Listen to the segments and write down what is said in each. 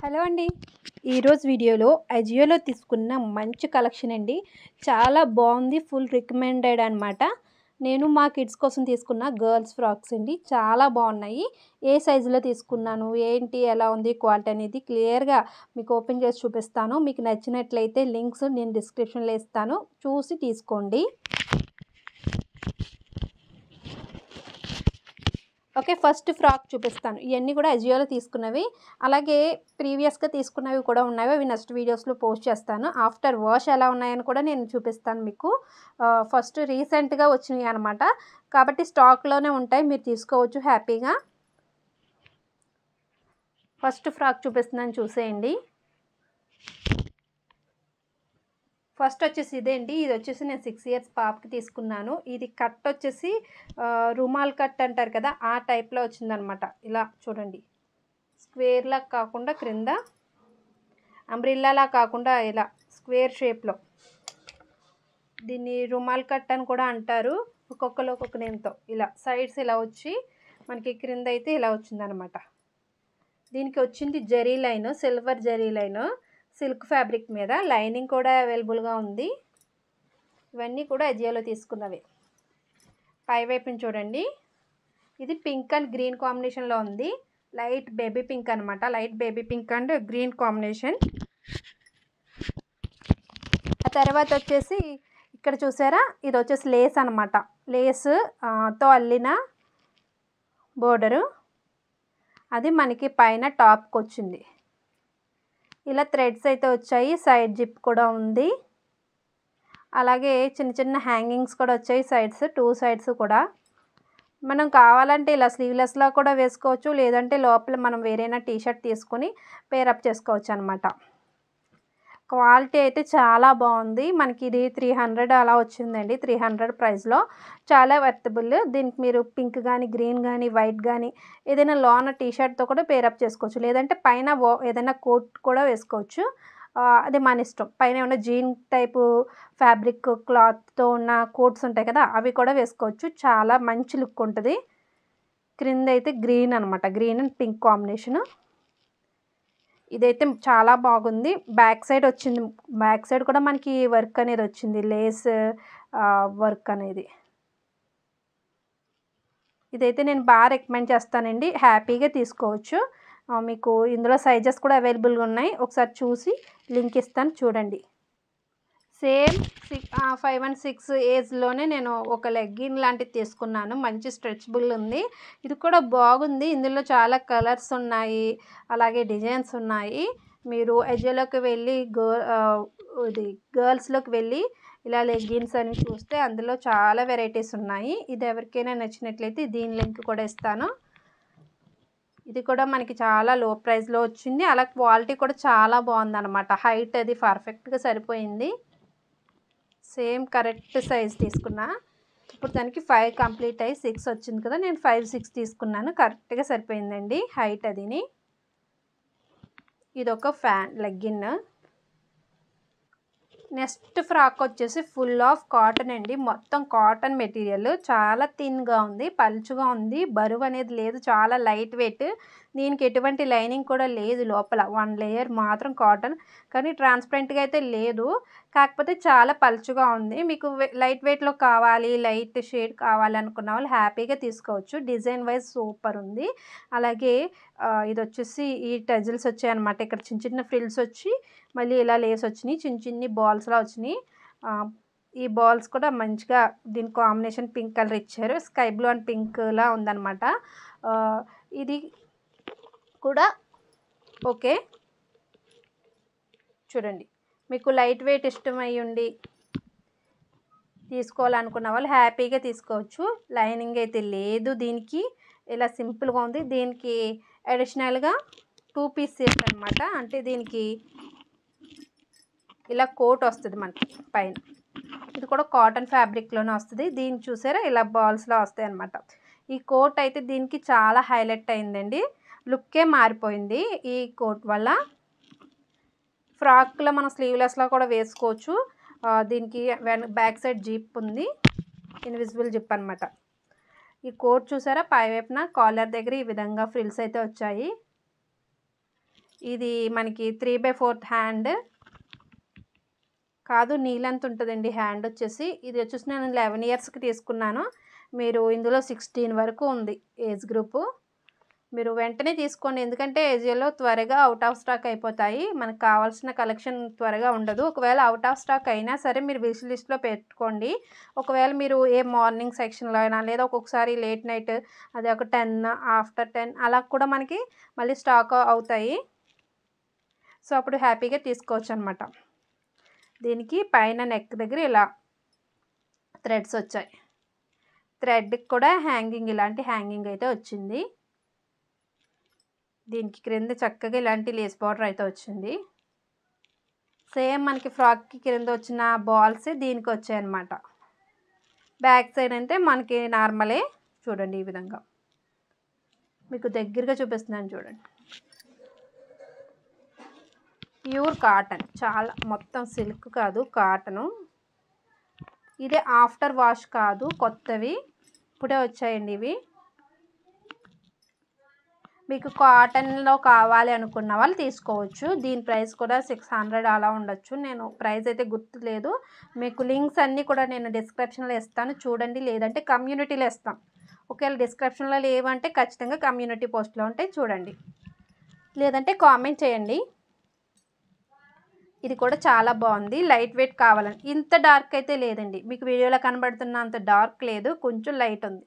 Hello అండి. ఈరోజు వీడియోలో అజియోలో తీసుకున్న మంచి కలెక్షన్ అండి. చాలా బాగుంది. ఫుల్ రికమెండెడ్ అనమాట. నేను మా కిడ్స్ కోసం తీసుకున్న గర్ల్స్ ఫ్రాక్స్ అండి. చాలా బాగున్నాయి. ఏ సైజులో తీసుకున్నాను, ఏంటి, ఎలా ఉంది క్వాలిటీ అనేది క్లియర్గా మీకు ఓపెన్ చేసి చూపిస్తాను. మీకు నచ్చినట్లయితే లింక్స్ నేను డిస్క్రిప్షన్లో ఇస్తాను, చూసి తీసుకోండి. ఓకే, ఫస్ట్ ఫ్రాక్ చూపిస్తాను. ఇవన్నీ కూడా అజియోలో తీసుకున్నవి, అలాగే ప్రీవియస్గా తీసుకున్నవి కూడా ఉన్నాయి. అవి నెక్స్ట్ వీడియోస్లో పోస్ట్ చేస్తాను. ఆఫ్టర్ వాష్ ఎలా ఉన్నాయని కూడా నేను చూపిస్తాను మీకు. ఫస్ట్ రీసెంట్గా వచ్చినాయి అనమాట, కాబట్టి స్టాక్లోనే ఉంటాయి, మీరు తీసుకోవచ్చు హ్యాపీగా. ఫస్ట్ ఫ్రాక్ చూపిస్తున్నాను, చూసేయండి. ఫస్ట్ వచ్చేసి ఇదే అండి. ఇది వచ్చేసి నేను 6 ఇయర్స్ పాపకి తీసుకున్నాను. ఇది కట్ వచ్చేసి రుమాల్ కట్ అంటారు కదా, ఆ టైప్లో వచ్చిందనమాట. ఇలా చూడండి, స్క్వేర్లా కాకుండా క్రింద అంబ్రిల్లాలా కాకుండా ఇలా స్క్వేర్ షేప్లో. దీన్ని రుమాల్ కట్ అని కూడా అంటారు, ఒక్కొక్కరు ఒక్కొక్క నేమ్తో. ఇలా సైడ్స్ ఇలా వచ్చి మనకి క్రింద అయితే ఇలా వచ్చిందనమాట. దీనికి వచ్చింది zari line, silver zari line, silk fabric మీద. లైనింగ్ కూడా అవైలబుల్గా ఉంది. ఇవన్నీ కూడా అజియోలో తీసుకున్నవి. పై వైపుని చూడండి, ఇది పింక్ అండ్ గ్రీన్ కాంబినేషన్లో ఉంది. లైట్ బేబీ పింక్ అనమాట. Light baby pink and green combination. ఆ తర్వాత వచ్చేసి ఇక్కడ చూసారా, ఇది వచ్చేసి లేస్ అనమాట. లేస్ తో అల్లిన బోర్డరు, అది మనకి పైన టాప్కి వచ్చింది. ఇలా థ్రెడ్స్ అయితే వచ్చాయి. సైడ్ జిప్ కూడా ఉంది. అలాగే చిన్న చిన్న హ్యాంగింగ్స్ కూడా వచ్చాయి సైడ్స్, 2 సైడ్స్ కూడా. మనం కావాలంటే ఇలా స్లీవ్లెస్లో కూడా వేసుకోవచ్చు, లేదంటే లోపల మనం వేరేనా టీషర్ట్ తీసుకొని పేరప్ చేసుకోవచ్చు అనమాట. క్వాలిటీ అయితే చాలా బాగుంది. మనకి ఇది 300 అలా వచ్చిందండి. 300 ప్రైస్లో చాలా వర్తబుల్. దీనికి మీరు పింక్ కానీ, గ్రీన్ కానీ, వైట్ కానీ ఏదైనా లోన టీషర్ట్తో కూడా పేరప్ చేసుకోవచ్చు, లేదంటే పైన ఏదైనా కోట్ కూడా వేసుకోవచ్చు. అది మన ఇష్టం. పైన ఏమైనా జీన్ టైపు ఫ్యాబ్రిక్ క్లాత్తో ఉన్న కోట్స్ ఉంటాయి కదా, అవి కూడా వేసుకోవచ్చు. చాలా మంచి లుక్ ఉంటుంది. క్రింద అయితే గ్రీన్ అనమాట, గ్రీన్ అండ్ పింక్ కాంబినేషను. ఇదైతే చాలా బాగుంది. బ్యాక్ సైడ్ వచ్చింది, బ్యాక్ సైడ్ కూడా మనకి వర్క్ అనేది వచ్చింది, లేస్ వర్క్ అనేది. ఇదైతే నేను బాగా రికమెండ్ చేస్తానండి, హ్యాపీగా తీసుకోవచ్చు. మీకు ఇందులో సైజెస్ కూడా అవైలబుల్గా ఉన్నాయి. ఒకసారి చూసి లింక్ ఇస్తాను, చూడండి. సేమ్ 5 and 6 ఏజ్లోనే నేను ఒక లెగ్గిన్ లాంటిది తీసుకున్నాను. మంచి స్ట్రెచబుల్ ఉంది. ఇది కూడా బాగుంది. ఇందులో చాలా కలర్స్ ఉన్నాయి, అలాగే డిజైన్స్ ఉన్నాయి. మీరు అజియోలోకి వెళ్ళి ఇది గర్ల్స్లోకి వెళ్ళి ఇలా లెగ్గిన్స్ అని చూస్తే అందులో చాలా వెరైటీస్ ఉన్నాయి. ఇది ఎవరికైనా నచ్చినట్లయితే దీని లింక్ కూడా ఇస్తాను. ఇది కూడా మనకి చాలా లో ప్రైస్లో వచ్చింది. అలా క్వాలిటీ కూడా చాలా బాగుందన్నమాట. హైట్ అది పర్ఫెక్ట్గా సరిపోయింది. సేమ్ కరెక్ట్ సైజ్ తీసుకున్నా. ఇప్పుడు దానికి 5 కంప్లీట్ అయ్యి 6 వచ్చింది కదా, నేను 5, 6 తీసుకున్నాను. కరెక్ట్గా సరిపోయిందండి హైట్ అదిని. ఇది ఒక లెగ్గిన్. నెక్స్ట్ ఫ్రాక్ వచ్చేసి ఫుల్ ఆఫ్ కాటన్ అండి. మొత్తం కాటన్ మెటీరియల్, చాలా థిన్గా ఉంది, పలుచుగా ఉంది, బరువు అనేది లేదు, చాలా లైట్ వెయిట్. దీనికి ఎటువంటి లైనింగ్ కూడా లేదు లోపల, 1 లేయర్ మాత్రం కాటన్, కానీ ట్రాన్స్పరెంట్గా అయితే లేదు. కాకపోతే చాలా పలుచుగా ఉంది. మీకు లైట్ వెయిట్లో కావాలి, లైట్ షేడ్ కావాలి అనుకున్న వాళ్ళు హ్యాపీగా తీసుకోవచ్చు. డిజైన్ వైజ్ సూపర్ ఉంది. అలాగే ఇది వచ్చేసి ఈ టజిల్స్ వచ్చాయన్నమాట. ఇక్కడ చిన్న చిన్న ఫ్రిల్స్ వచ్చి మళ్ళీ ఇలా లేస్ వచ్చినాయి, చిన్న చిన్ని బాల్స్లా వచ్చినాయి. ఈ బాల్స్ కూడా మంచిగా దీని కాంబినేషన్ పింక్ కలర్ ఇచ్చారు. స్కై బ్లూ అండ్ పింక్లా ఉందన్నమాట. ఇది కూడా ఓకే. చూడండి, మీకు లైట్ వెయిట్ ఇష్టమై ఉండి తీసుకోవాలనుకున్న వాళ్ళు హ్యాపీగా తీసుకోవచ్చు. లైనింగ్ అయితే లేదు దీనికి, ఇలా సింపుల్గా ఉంది. దీనికి అడిషనల్గా 2 పీస్ సెట్ అనమాట. అంటే దీనికి ఇలా కోట్ వస్తుంది మనకి పైన. ఇది కూడా కాటన్ ఫ్యాబ్రిక్లోనే వస్తుంది. దీన్ని చూసారా, ఇలా బాల్స్లో వస్తాయి అనమాట. ఈ కోట్ అయితే దీనికి చాలా హైలైట్ అయిందండి, లుక్కే మారిపోయింది ఈ కోట్ వల్ల. ఫ్రాక్లో మనం స్లీవ్లెస్లో కూడా వేసుకోవచ్చు. దీనికి బ్యాక్ సైడ్ జిప్ ఉంది, ఇన్విజిబుల్ జిప్ అనమాట. ఈ కోట్ చూసారా, పై వైపున కాలర్ దగ్గర ఈ విధంగా ఫ్రిల్స్ అయితే వచ్చాయి. ఇది మనకి 3/4 హ్యాండ్ కాదు, నీళ్ళంత ఉంటుందండి హ్యాండ్ వచ్చేసి. ఇది వచ్చేసి నేను 11 ఇయర్స్కి తీసుకున్నాను. మీరు ఇందులో 16 వరకు ఉంది ఏజ్ గ్రూపు. మీరు వెంటనే తీసుకోండి, ఎందుకంటే ఏజియోలో త్వరగా అవుట్ ఆఫ్ స్టాక్ అయిపోతాయి. మనకు కావాల్సిన కలెక్షన్ త్వరగా ఉండదు. ఒకవేళ అవుట్ ఆఫ్ స్టాక్ అయినా సరే మీరు విష్ లిస్ట్లో పెట్టుకోండి. ఒకవేళ మీరు ఏ మార్నింగ్ సెక్షన్లో అయినా లేదా ఒక్కొక్కసారి లేట్ నైట్ అది ఒక 10 ఆఫ్టర్ 10 అలా కూడా మనకి మళ్ళీ స్టాక్ అవుతాయి. సో అప్పుడు హ్యాపీగా తీసుకోవచ్చు అనమాట. దీనికి పైన నెక్ దగ్గర ఇలా థ్రెడ్స్ వచ్చాయి. థ్రెడ్కి కూడా హ్యాంగింగ్, ఇలాంటి హ్యాంగింగ్ అయితే వచ్చింది. దీనికి క్రింద చక్కగా ఇలాంటి లేస్ బార్డర్ అయితే వచ్చింది. సేమ్ మనకి ఫ్రాక్కి క్రింద వచ్చిన బాల్సే దీనికి వచ్చాయి అన్నమాట. బ్యాక్ సైడ్ అంటే మనకి నార్మలే. చూడండి ఈ విధంగా మీకు దగ్గరగా చూపిస్తున్నాను చూడండి. ప్యూర్ కాటన్, చాలా మొత్తం సిల్క్ కాదు, కాటను. ఇదే ఆఫ్టర్ వాష్ కాదు, కొత్తవి ఇప్పుడే వచ్చాయండి ఇవి. మీకు కాటన్లో కావాలి అనుకున్న వాళ్ళు తీసుకోవచ్చు. దీని ప్రైస్ కూడా 600 అలా ఉండొచ్చు. నేను ప్రైస్ అయితే గుర్తులేదు. మీకు లింక్స్ అన్నీ కూడా నేను డిస్క్రిప్షన్లో ఇస్తాను చూడండి, లేదంటే కమ్యూనిటీలో ఇస్తాను. ఒకవేళ డిస్క్రిప్షన్లో లేవంటే ఖచ్చితంగా కమ్యూనిటీ పోస్ట్లో ఉంటాయి చూడండి, లేదంటే కామెంట్ చేయండి. ఇది కూడా చాలా బాగుంది. లైట్ వెయిట్ కావాలని, ఇంత డార్క్ అయితే లేదండి, మీకు వీడియోలో కనబడుతున్న అంత డార్క్ లేదు, కొంచెం లైట్ ఉంది.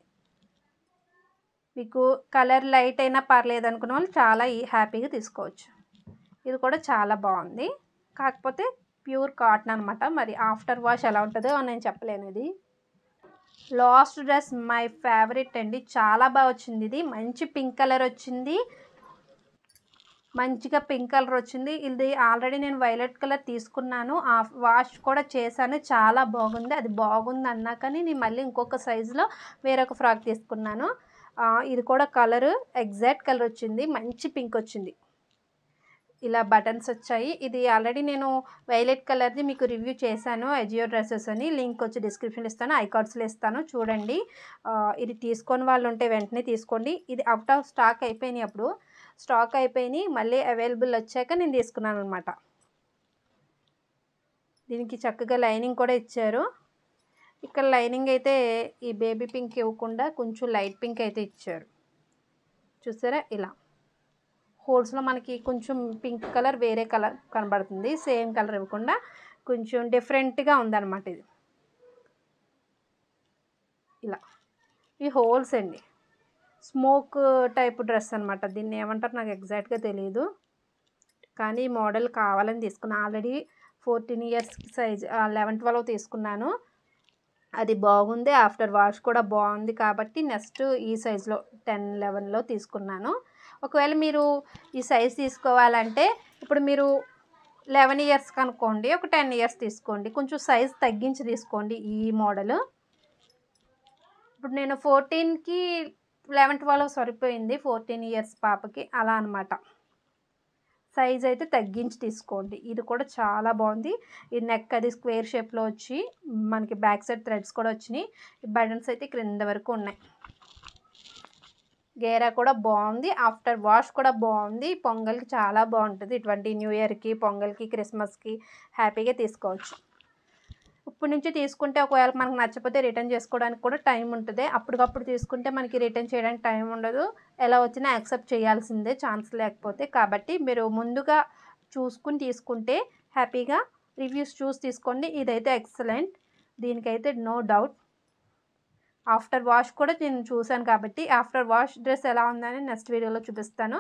మీకు కలర్ లైట్ అయినా పర్లేదు అనుకున్న వాళ్ళు చాలా హ్యాపీగా తీసుకోవచ్చు. ఇది కూడా చాలా బాగుంది, కాకపోతే ప్యూర్ కాటన్ అనమాట. మరి ఆఫ్టర్ వాష్ ఎలా ఉంటుందో నేను చెప్పలేను. ఇది లాస్ట్ డ్రెస్ మై ఫేవరెట్ అండి, చాలా బాగా వచ్చింది. ఇది మంచి పింక్ కలర్ వచ్చింది, మంచిగా పింక్ కలర్ వచ్చింది. ఇది ఆల్రెడీ నేను వైలెట్ కలర్ తీసుకున్నాను, వాష్ కూడా చేశాను, చాలా బాగుంది. అది బాగుంది అన్నాకని నేను మళ్ళీ ఇంకొక సైజులో వేరొక ఫ్రాక్ తీసుకున్నాను. ఇది కూడా కలరు ఎగ్జాక్ట్ కలర్ వచ్చింది, మంచి పింక్ వచ్చింది. ఇలా బటన్స్ వచ్చాయి. ఇది ఆల్రెడీ నేను వైలెట్ కలర్ది మీకు రివ్యూ చేశాను, అజియో డ్రెస్సెస్ అని. లింక్ వచ్చి డిస్క్రిప్షన్లో ఇస్తాను, ఐకార్డ్స్లో ఇస్తాను చూడండి. ఇది తీసుకొని వాళ్ళు ఉంటే వెంటనే తీసుకోండి. ఇది అవుట్ ఆఫ్ స్టాక్ అయిపోయినాయి, అప్పుడు స్టాక్ అయిపోయినాయి, మళ్ళీ అవైలబుల్ వచ్చాక నేను తీసుకున్నాను అనమాట. దీనికి చక్కగా లైనింగ్ కూడా ఇచ్చారు. ఇక్కడ లైనింగ్ అయితే ఈ బేబీ పింక్ ఇవ్వకుండా కొంచెం లైట్ పింక్ అయితే ఇచ్చారు, చూసారా. ఇలా హోల్స్లో మనకి కొంచెం పింక్ కలర్ వేరే కలర్ కనబడుతుంది, సేమ్ కలర్ ఇవ్వకుండా కొంచెం డిఫరెంట్గా ఉందన్నమాట. ఇది ఇలా ఈ హోల్స్ అండి, స్మోక్ టైప్ డ్రెస్ అనమాట. దీన్ని ఏమంటారు నాకు ఎగ్జాక్ట్గా తెలియదు, కానీ ఈ మోడల్ కావాలని తీసుకున్నాను. ఆల్రెడీ 14 ఇయర్స్ సైజ్ 11, 12 తీసుకున్నాను. అది బాగుంది, ఆఫ్టర్ వాష్ కూడా బాగుంది, కాబట్టి నెక్స్ట్ ఈ సైజులో 10, 11లో తీసుకున్నాను. ఒకవేళ మీరు ఈ సైజ్ తీసుకోవాలంటే ఇప్పుడు మీరు 11 ఇయర్స్ కనుక్కోండి, ఒక 10 ఇయర్స్ తీసుకోండి, కొంచెం సైజ్ తగ్గించి తీసుకోండి ఈ మోడల్. ఇప్పుడు నేను 14కి 11, 12 సరిపోయింది, 14 ఇయర్స్ పాపకి అలా అనమాట. సైజ్ అయితే తగ్గించి తీసుకోండి. ఇది కూడా చాలా బాగుంది. ఈ నెక్ అది స్క్వేర్ షేప్లో వచ్చి మనకి బ్యాక్ సైడ్ థ్రెడ్స్ కూడా వచ్చినాయి. ఈ బటన్స్ అయితే క్రింద వరకు ఉన్నాయి. గేరా కూడా బాగుంది, ఆఫ్టర్ వాష్ కూడా బాగుంది. పొంగల్కి చాలా బాగుంటుంది, ఇటువంటి న్యూ ఇయర్కి, పొంగల్కి, క్రిస్మస్కి హ్యాపీగా తీసుకోవచ్చు. ఇప్పటి నుంచి తీసుకుంటే ఒకవేళ మనకు నచ్చకపోతే రిటర్న్ చేసుకోవడానికి కూడా టైం ఉంటుంది. అప్పటికప్పుడు తీసుకుంటే మనకి రిటర్న్ చేయడానికి టైం ఉండదు, ఎలా వచ్చినా యాక్సెప్ట్ చేయాల్సిందే ఛాన్స్ లేకపోతే. కాబట్టి మీరు ముందుగా చూసుకుని తీసుకుంటే హ్యాపీగా రివ్యూస్ చూసి తీసుకోండి. ఇదైతే ఎక్సలెంట్, దీనికైతే నో డౌట్. ఆఫ్టర్ వాష్ కూడా నేను చూశాను కాబట్టి ఆఫ్టర్ వాష్ డ్రెస్ ఎలా ఉందని నెక్స్ట్ వీడియోలో చూపిస్తాను.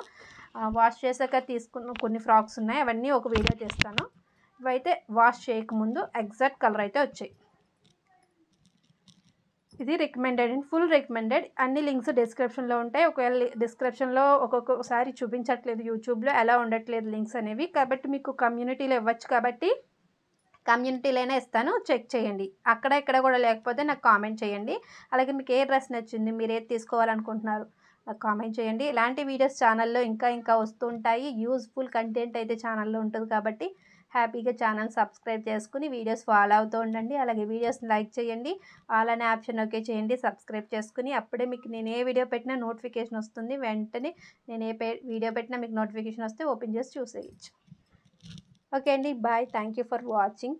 వాష్ చేశాక తీసుకున్న కొన్ని ఫ్రాక్స్ ఉన్నాయి, అవన్నీ ఒక వీడియో చేస్తాను. ఇవైతే వాష్ చేయకముందు ఎగ్జాక్ట్ కలర్ అయితే వచ్చాయి. ఇది రికమెండెడ్ అండ్ ఫుల్ రికమెండెడ్. అన్ని లింక్స్ డిస్క్రిప్షన్లో ఉంటాయి. ఒకవేళ డిస్క్రిప్షన్లో ఒక్కొక్కసారి చూపించట్లేదు, యూట్యూబ్లో ఎలా ఉండట్లేదు లింక్స్ అనేవి, కాబట్టి మీకు కమ్యూనిటీలో ఇవ్వచ్చు, కాబట్టి కమ్యూనిటీలోనే ఇస్తాను, చెక్ చేయండి. అక్కడ ఇక్కడ కూడా లేకపోతే నాకు కామెంట్ చేయండి. అలాగే మీకు ఏ డ్రెస్ నచ్చింది, మీరు ఏది తీసుకోవాలనుకుంటున్నారు నాకు కామెంట్ చేయండి. ఇలాంటి వీడియోస్ ఛానల్లో ఇంకా వస్తూ ఉంటాయి. యూజ్ఫుల్ కంటెంట్ అయితే ఛానల్లో ఉంటుంది, కాబట్టి హ్యాపీగా ఛానల్ సబ్స్క్రైబ్ చేసుకుని వీడియోస్ ఫాలో అవుతూ ఉండండి. అలాగే వీడియోస్ని లైక్ చేయండి, ఆల్ అనే ఆప్షన్ ఓకే చేయండి, సబ్స్క్రైబ్ చేసుకుని. అప్పుడే మీకు నేను ఏ వీడియో పెట్టినా నోటిఫికేషన్ వస్తుంది. వెంటనే నేను వీడియో పెట్టినా మీకు నోటిఫికేషన్ వస్తే ఓపెన్ చేసి చూసేయచ్చు. ఓకే అండి, bye. Thank you for watching.